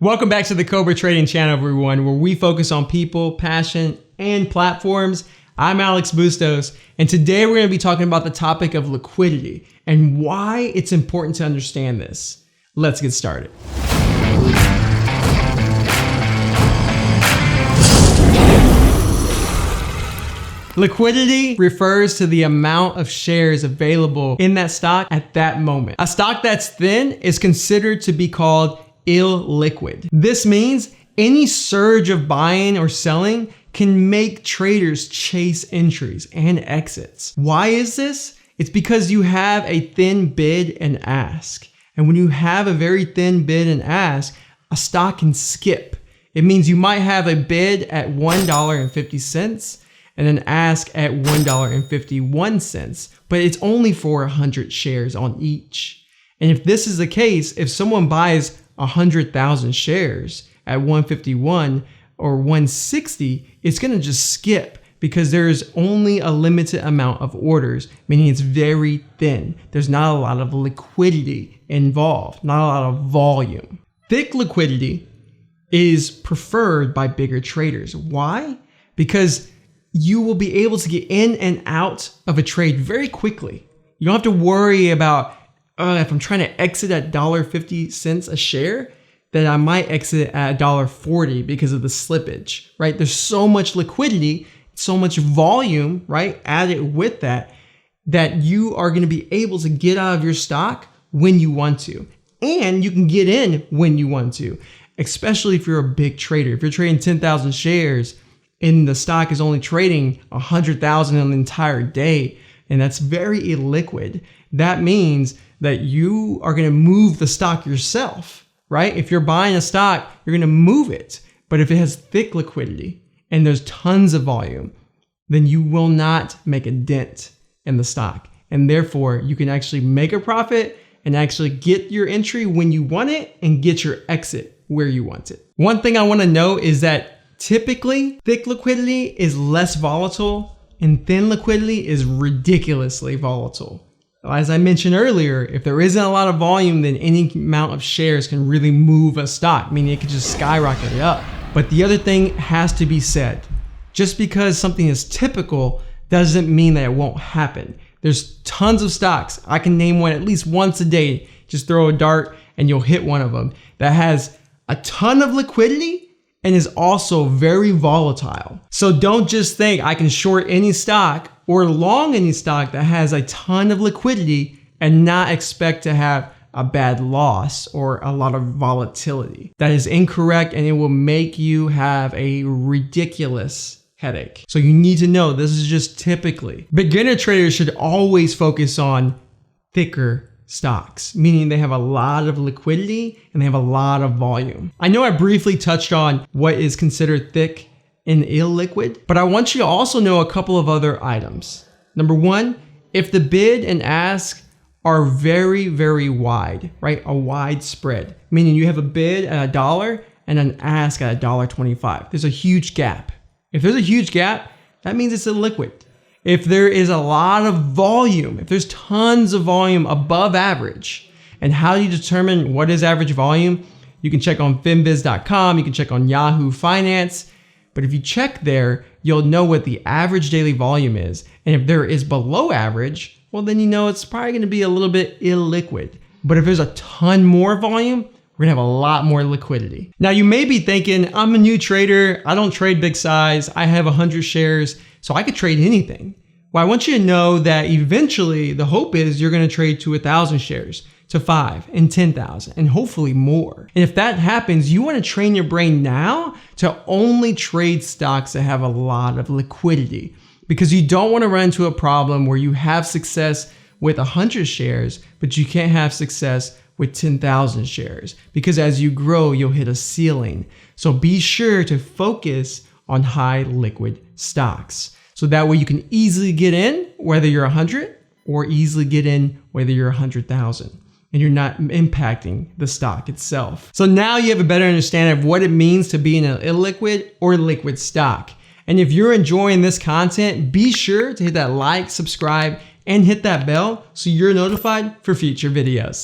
Welcome back to the Cobra Trading Channel, everyone, where we focus on people, passion, and platforms. I'm Alex Bustos, and today we're going to be talking about the topic of liquidity and why it's important to understand this. Let's get started. Liquidity refers to the amount of shares available in that stock at that moment. A stock that's thin is considered to be called illiquid. This means any surge of buying or selling can make traders chase entries and exits. Why is this? It's because you have a thin bid and ask. And when you have a very thin bid and ask, a stock can skip. It means you might have a bid at $1.50 and an ask at $1.51, but it's only for 100 shares on each. And if this is the case, if someone buys 100,000 shares at 151 or 160, it's gonna just skip because there's only a limited amount of orders, meaning it's very thin. There's not a lot of liquidity involved, not a lot of volume. Thick liquidity is preferred by bigger traders. Why? Because you will be able to get in and out of a trade very quickly. You don't have to worry about if I'm trying to exit at $1.50 a share, then I might exit at $1.40 because of the slippage, right? There's so much liquidity, so much volume, right? Added with that you are going to be able to get out of your stock when you want to. And you can get in when you want to, especially if you're a big trader. If you're trading 10,000 shares and the stock is only trading 100,000 in an entire day, and that's very illiquid, that means that you are going to move the stock yourself, right? If you're buying a stock, you're going to move it. But if it has thick liquidity and there's tons of volume, then you will not make a dent in the stock. And therefore, you can actually make a profit and actually get your entry when you want it and get your exit where you want it. One thing I want to note is that typically thick liquidity is less volatile and thin liquidity is ridiculously volatile. As I mentioned earlier, if there isn't a lot of volume, then any amount of shares can really move a stock, meaning it could just skyrocket it up. But the other thing has to be said. Just because something is typical doesn't mean that it won't happen. There's tons of stocks. I can name one at least once a day. Just throw a dart and you'll hit one of them that has a ton of liquidity and is also very volatile. So don't just think I can short any stock or long any stock that has a ton of liquidity and not expect to have a bad loss or a lot of volatility. That is incorrect, and it will make you have a ridiculous headache. So you need to know this is just typically. Beginner traders should always focus on thicker stocks, meaning they have a lot of liquidity and they have a lot of volume. I know I briefly touched on what is considered thick and illiquid, but I want you to also know a couple of other items. Number one, if the bid and ask are very, very wide, right? A wide spread, meaning you have a bid at $1 and an ask at $1.25. There's a huge gap. If there's a huge gap, that means it's illiquid. If there is a lot of volume, if there's tons of volume above average, and how do you determine what is average volume? You can check on finviz.com, you can check on Yahoo Finance, but if you check there, you'll know what the average daily volume is. And if there is below average, well, then you know it's probably gonna be a little bit illiquid. But if there's a ton more volume, we're gonna have a lot more liquidity. Now you may be thinking, I'm a new trader, I don't trade big size, I have 100 shares, so I could trade anything. Well, I want you to know that eventually the hope is you're gonna trade to 1,000 shares, to 5 and 10,000 and hopefully more. And if that happens, you wanna train your brain now to only trade stocks that have a lot of liquidity, because you don't wanna run into a problem where you have success with 100 shares, but you can't have success with 10,000 shares, because as you grow, you'll hit a ceiling. So be sure to focus on high liquid stocks. So that way you can easily get in whether you're 100 or easily get in whether you're 100,000. And you're not impacting the stock itself. So now you have a better understanding of what it means to be in an illiquid or liquid stock. And if you're enjoying this content, be sure to hit that like, subscribe, and hit that bell so you're notified for future videos.